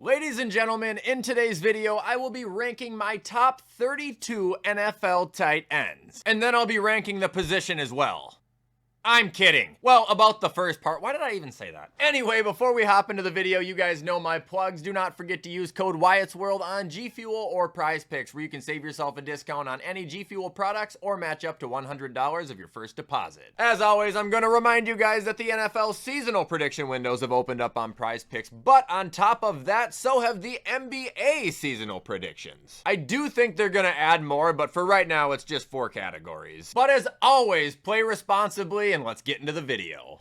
Ladies and gentlemen, in today's video, I will be ranking my top 32 NFL tight ends. And then I'll be ranking the position as well. I'm kidding. Well, about the first part. Why did I even say that? Anyway, before we hop into the video, you guys know my plugs. Do not forget to use code WyattzWorld on G Fuel or Prize Picks, where you can save yourself a discount on any G Fuel products or match up to $100 of your first deposit. As always, I'm going to remind you guys that the NFL seasonal prediction windows have opened up on Prize Picks, but on top of that, so have the NBA seasonal predictions. I do think they're going to add more, but for right now, it's just 4 categories. But as always, play responsibly and let's get into the video.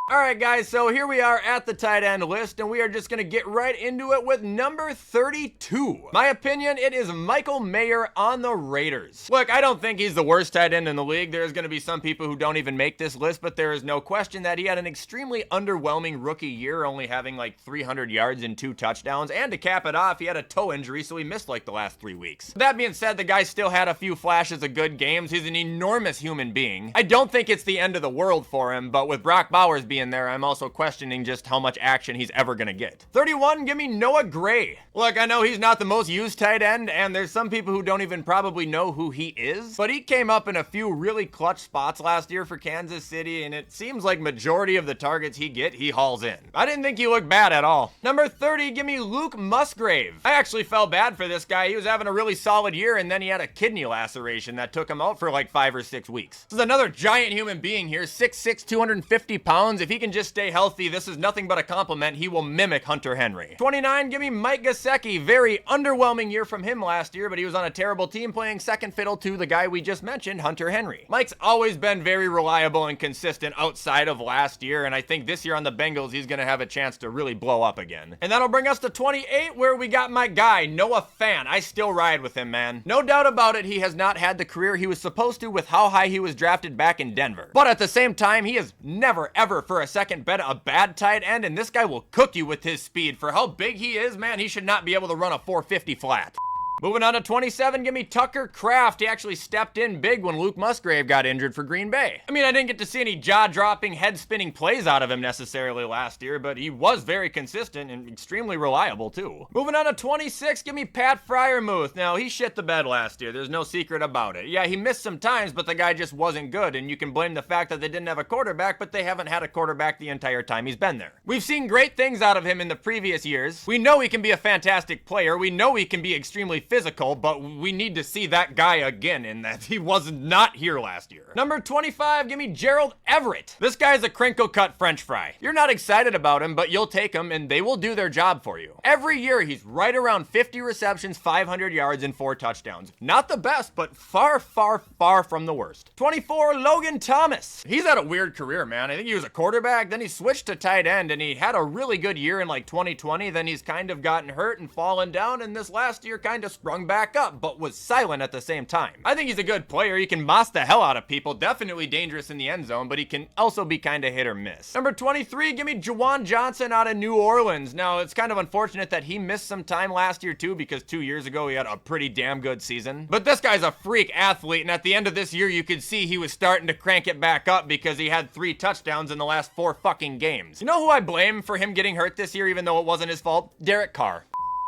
Alright guys, so here we are at the tight end list, and we are just going to get right into it with number 32. My opinion, it is Michael Mayer on the Raiders. Look, I don't think he's the worst tight end in the league. There's going to be some people who don't even make this list, but there is no question that he had an extremely underwhelming rookie year, only having like 300 yards and 2 touchdowns, and to cap it off, he had a toe injury, so he missed like the last 3 weeks. That being said, the guy still had a few flashes of good games. He's an enormous human being. I don't think it's the end of the world for him, but with Brock Bowers being there, I'm also questioning just how much action he's ever gonna get. 31, give me Noah Gray. Look, I know he's not the most used tight end, and there's some people who don't even probably know who he is, but he came up in a few really clutch spots last year for Kansas City, and it seems like majority of the targets he hauls in. I didn't think he looked bad at all. Number 30, give me Luke Musgrave. I actually felt bad for this guy. He was having a really solid year, and then he had a kidney laceration that took him out for like 5 or 6 weeks. This is another giant human being here, 6'6", 250 pounds. If he can just stay healthy, this is nothing but a compliment. He will mimic Hunter Henry. 29, give me Mike Gesicki. Very underwhelming year from him last year, but he was on a terrible team playing second fiddle to the guy we just mentioned, Hunter Henry. Mike's always been very reliable and consistent outside of last year, and I think this year on the Bengals, he's going to have a chance to really blow up again. And that'll bring us to 28, where we got my guy, Noah Fant. I still ride with him, man. No doubt about it, he has not had the career he was supposed to with how high he was drafted back in Denver. But at the same time, he has never, ever for a second bet a bad tight end, and this guy will cook you with his speed. For how big he is, man, he should not be able to run a 450 flat. Moving on to 27, give me Tucker Kraft. He actually stepped in big when Luke Musgrave got injured for Green Bay. I mean, I didn't get to see any jaw-dropping, head-spinning plays out of him necessarily last year, but he was very consistent and extremely reliable, too. Moving on to 26, give me Pat Freiermuth. Now, he shit the bed last year. There's no secret about it. Yeah, he missed some times, but the guy just wasn't good, and you can blame the fact that they didn't have a quarterback, but they haven't had a quarterback the entire time he's been there. We've seen great things out of him in the previous years. We know he can be a fantastic player. We know he can be extremely physical, but we need to see that guy again, in that he was not here last year. Number 25, give me Gerald Everett. This guy's a crinkle cut French fry. You're not excited about him, but you'll take him and they will do their job for you. Every year he's right around 50 receptions, 500 yards, and 4 touchdowns. Not the best, but far, far, far from the worst. 24, Logan Thomas. He's had a weird career, man. I think he was a quarterback, then he switched to tight end, and he had a really good year in like 2020, then he's kind of gotten hurt and fallen down, and this last year kind of sprung back up, but was silent at the same time. I think he's a good player. He can moss the hell out of people. Definitely dangerous in the end zone, but he can also be kind of hit or miss. Number 23, give me Juwan Johnson out of New Orleans. Now, it's kind of unfortunate that he missed some time last year too, because 2 years ago he had a pretty damn good season. But this guy's a freak athlete, and at the end of this year, you could see he was starting to crank it back up because he had 3 touchdowns in the last 4 fucking games. You know who I blame for him getting hurt this year, even though it wasn't his fault? Derek Carr.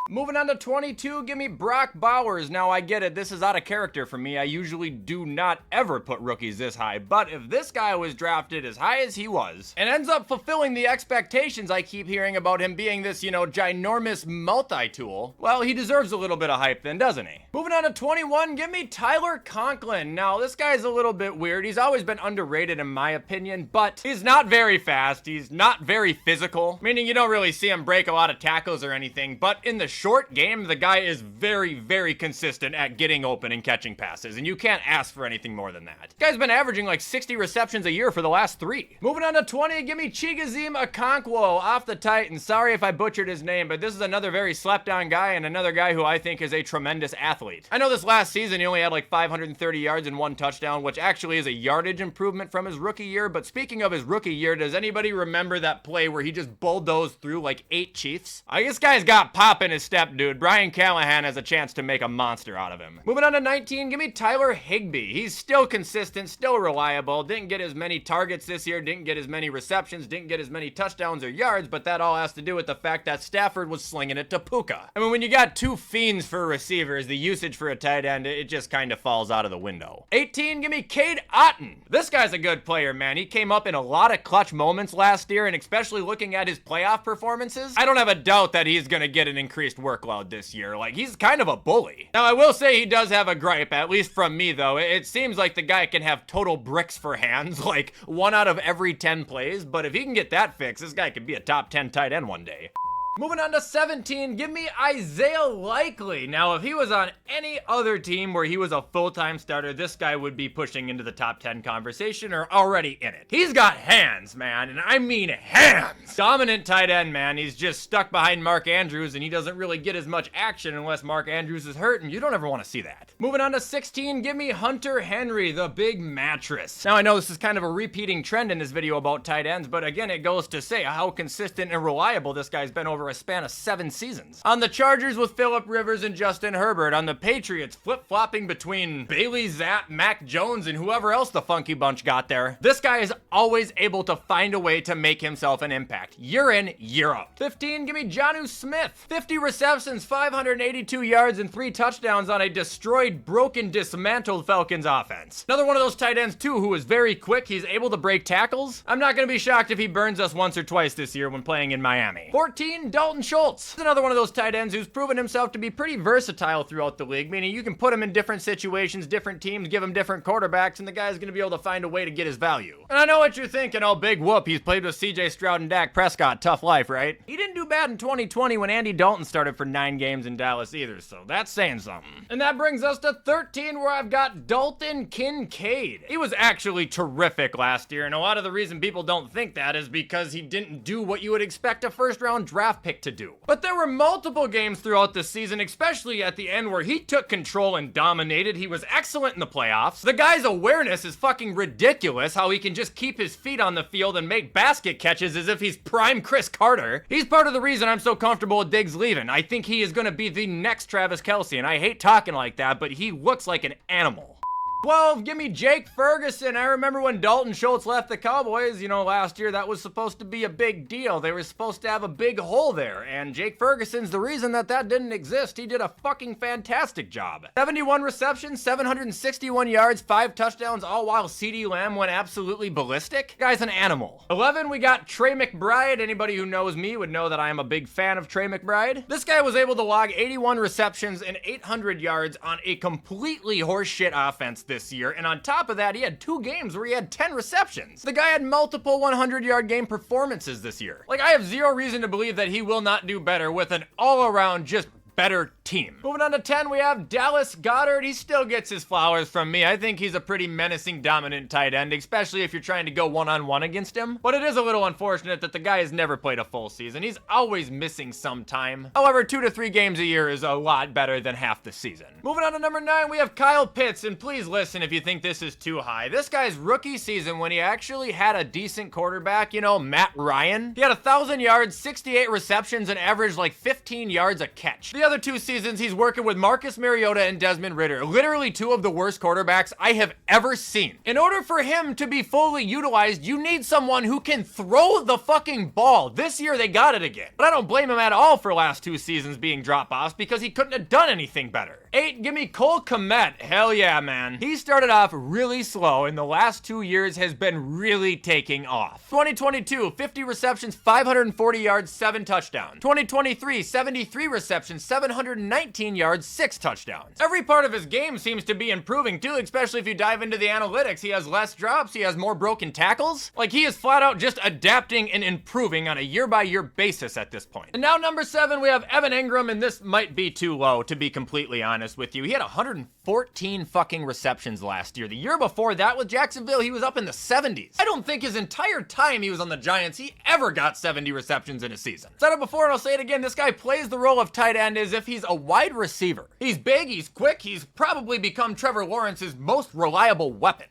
Moving on to 22, give me Brock Bowers. Now, I get it, this is out of character for me. I usually do not ever put rookies this high, but if this guy was drafted as high as he was, and ends up fulfilling the expectations I keep hearing about him being this, ginormous multi-tool, well, he deserves a little bit of hype then, doesn't he? Moving on to 21, give me Tyler Conklin. Now, this guy's a little bit weird. He's always been underrated in my opinion, but he's not very fast. He's not very physical, meaning you don't really see him break a lot of tackles or anything, but in the short game, the guy is very, very consistent at getting open and catching passes, and you can't ask for anything more than that. This guy's been averaging like 60 receptions a year for the last 3. Moving on to 20, give me Chigoziem Okonkwo off the Titans. Sorry if I butchered his name, but this is another very slept-on guy and another guy who I think is a tremendous athlete. I know this last season he only had like 530 yards and 1 touchdown, which actually is a yardage improvement from his rookie year, but speaking of his rookie year, does anybody remember that play where he just bulldozed through like 8 Chiefs? I guess this guy's got pop in his step, dude. Brian Callahan has a chance to make a monster out of him. Moving on to 19, give me Tyler Higbee. He's still consistent, still reliable. Didn't get as many targets this year, didn't get as many receptions, didn't get as many touchdowns or yards, but that all has to do with the fact that Stafford was slinging it to Puka. I mean, when you got two fiends for receivers, the usage for a tight end, it just kind of falls out of the window. 18, give me Cade Otton. This guy's a good player, man. He came up in a lot of clutch moments last year, and especially looking at his playoff performances, I don't have a doubt that he's going to get an increased workload this year. Like, he's kind of a bully. Now, I will say he does have a gripe, at least from me, though. It seems like the guy can have total bricks for hands, like 1 out of every 10 plays, but if he can get that fixed, this guy could be a top 10 tight end one day. Moving on to 17, give me Isaiah Likely. Now, if he was on any other team where he was a full-time starter, this guy would be pushing into the top 10 conversation or already in it. He's got hands, man, and I mean hands. Dominant tight end, man. He's just stuck behind Mark Andrews, and he doesn't really get as much action unless Mark Andrews is hurt, and you don't ever want to see that. Moving on to 16, give me Hunter Henry, the big mattress. Now, I know this is kind of a repeating trend in this video about tight ends, but again, it goes to say how consistent and reliable this guy's been over a span of 7 seasons. On the Chargers with Phillip Rivers and Justin Herbert. On the Patriots, flip-flopping between Bailey Zapp, Mac Jones, and whoever else the funky bunch got there. This guy is always able to find a way to make himself an impact. Year in, year out. 15, give me Jonnu Smith. 50 receptions, 582 yards, and 3 touchdowns on a destroyed, broken, dismantled Falcons offense. Another one of those tight ends, too, who is very quick. He's able to break tackles. I'm not going to be shocked if he burns us once or twice this year when playing in Miami. 14, Dalton Schultz. He's another one of those tight ends who's proven himself to be pretty versatile throughout the league, meaning you can put him in different situations, different teams, give him different quarterbacks, and the guy's going to be able to find a way to get his value. And I know what you're thinking, oh, big whoop, he's played with CJ Stroud and Dak Prescott, tough life, right? He didn't do bad in 2020 when Andy Dalton started for 9 games in Dallas either, so that's saying something. And that brings us to 13, where I've got Dalton Kincaid. He was actually terrific last year, and a lot of the reason people don't think that is because he didn't do what you would expect a first-round draft pick to do. But there were multiple games throughout the season, especially at the end, where he took control and dominated. He was excellent in the playoffs. The guy's awareness is fucking ridiculous, how he can just keep his feet on the field and make basket catches as if he's prime Chris Carter. He's part of the reason I'm so comfortable with Diggs leaving. I think he is going to be the next Travis Kelce, and I hate talking like that, but he looks like an animal. 12, give me Jake Ferguson. I remember when Dalton Schultz left the Cowboys, you know, last year, that was supposed to be a big deal. They were supposed to have a big hole there, and Jake Ferguson's the reason that didn't exist. He did a fucking fantastic job. 71 receptions, 761 yards, 5 touchdowns, all while CeeDee Lamb went absolutely ballistic. Guy's an animal. 11, we got Trey McBride. Anybody who knows me would know that I am a big fan of Trey McBride. This guy was able to log 81 receptions and 800 yards on a completely horseshit offense this year, and on top of that, he had 2 games where he had 10 receptions. The guy had multiple 100-yard game performances this year. Like, I have zero reason to believe that he will not do better with an all-around just better team. Moving on to 10, we have Dallas Goedert. He still gets his flowers from me. I think he's a pretty menacing, dominant tight end, especially if you're trying to go one-on-one against him. But it is a little unfortunate that the guy has never played a full season. He's always missing some time. However, 2 to 3 games a year is a lot better than half the season. Moving on to number 9, we have Kyle Pitts, and please listen if you think this is too high. This guy's rookie season, when he actually had a decent quarterback, you know, Matt Ryan, he had 1,000 yards, 68 receptions, and averaged like 15 yards a catch. The other 2 seasons, he's working with Marcus Mariota and Desmond Ridder, literally 2 of the worst quarterbacks I have ever seen. In order for him to be fully utilized, you need someone who can throw the fucking ball. This year, they got it again. But I don't blame him at all for last 2 seasons being drop-offs because he couldn't have done anything better. 8, give me Cole Kmet. Hell yeah, man. He started off really slow, and the last 2 years has been really taking off. 2022, 50 receptions, 540 yards, 7 touchdowns. 2023, 73 receptions, 719 yards, 6 touchdowns. Every part of his game seems to be improving too, especially if you dive into the analytics. He has less drops, he has more broken tackles. Like, he is flat out just adapting and improving on a year-by-year basis at this point. And now number 7, we have Evan Ingram, and this might be too low, to be completely honest with you. He had 114 fucking receptions last year. The year before that with Jacksonville, he was up in the 70s. I don't think his entire time he was on the Giants, he ever got 70 receptions in a season. Said it before and I'll say it again, this guy plays the role of tight end as if he's a wide receiver. He's big, he's quick, he's probably become Trevor Lawrence's most reliable weapon.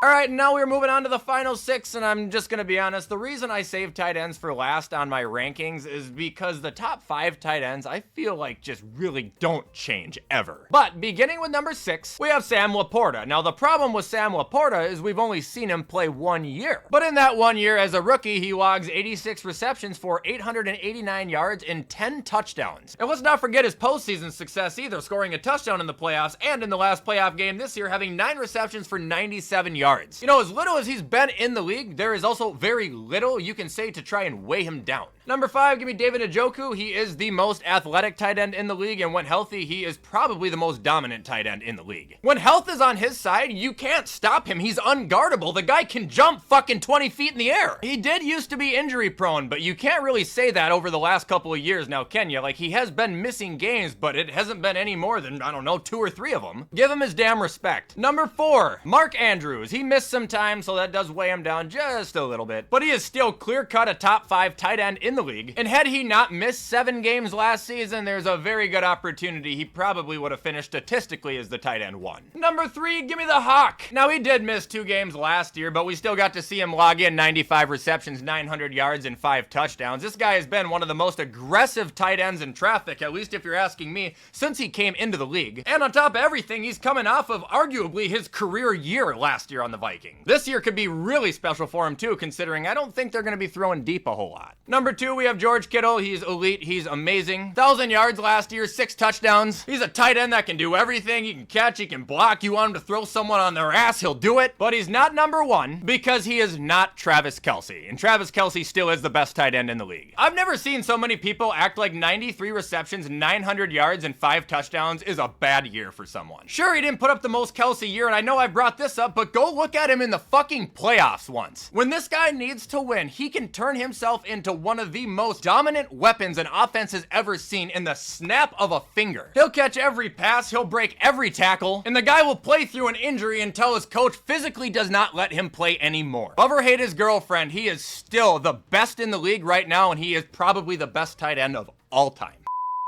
All right, now we're moving on to the final 6, and I'm just gonna be honest, the reason I saved tight ends for last on my rankings is because the top 5 tight ends, I feel like just really don't change ever. But beginning with number 6, we have Sam Laporta. Now the problem with Sam Laporta is we've only seen him play 1 year. But in that 1 year as a rookie, he logs 86 receptions for 889 yards and 10 touchdowns. And let's not forget his postseason success either, scoring a touchdown in the playoffs and in the last playoff game this year, having 9 receptions for 97 yards. You know, as little as he's been in the league, there is also very little you can say to try and weigh him down. Number 5, give me David Njoku. He is the most athletic tight end in the league, and when healthy, he is probably the most dominant tight end in the league. When health is on his side, you can't stop him. He's unguardable. The guy can jump fucking 20 feet in the air. He did used to be injury prone, but you can't really say that over the last couple of years now, can you? Like, he has been missing games, but it hasn't been any more than, I don't know, 2 or 3 of them. Give him his damn respect. Number 4, Mark Andrews. He missed some time, so that does weigh him down just a little bit, but he is still clear-cut a top 5 tight end in the league, and had he not missed 7 games last season, there's a very good opportunity he probably would have finished statistically as the tight end 1. Number 3, give me the Hawk. Now, he did miss 2 games last year, but we still got to see him log in 95 receptions, 900 yards, and 5 touchdowns. This guy has been one of the most aggressive tight ends in traffic, at least if you're asking me, since he came into the league. And on top of everything, he's coming off of arguably his career year last year on the Vikings. This year could be really special for him too, considering I don't think they're going to be throwing deep a whole lot. Number 2, we have George Kittle. He's elite. He's amazing. 1,000 yards last year, 6 touchdowns. He's a tight end that can do everything. He can catch, he can block. You want him to throw someone on their ass, he'll do it. But he's not number 1 because he is not Travis Kelce. And Travis Kelce still is the best tight end in the league. I've never seen so many people act like 93 receptions, 900 yards, and 5 touchdowns is a bad year for someone. Sure, he didn't put up the most Kelce year, and I know I brought this up, but go look at him in the fucking playoffs once. When this guy needs to win, he can turn himself into one of the most dominant weapons an offense has ever seen in the snap of a finger. He'll catch every pass, he'll break every tackle, and the guy will play through an injury until his coach physically does not let him play anymore. Love or hate his girlfriend, he is still the best in the league right now, and he is probably the best tight end of all time.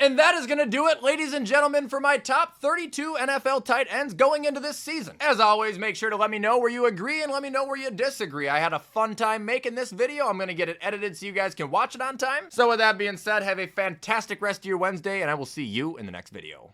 And that is going to do it, ladies and gentlemen, for my top 32 NFL tight ends going into this season. As always, make sure to let me know where you agree and let me know where you disagree. I had a fun time making this video. I'm going to get it edited so you guys can watch it on time. So with that being said, have a fantastic rest of your Wednesday, and I will see you in the next video.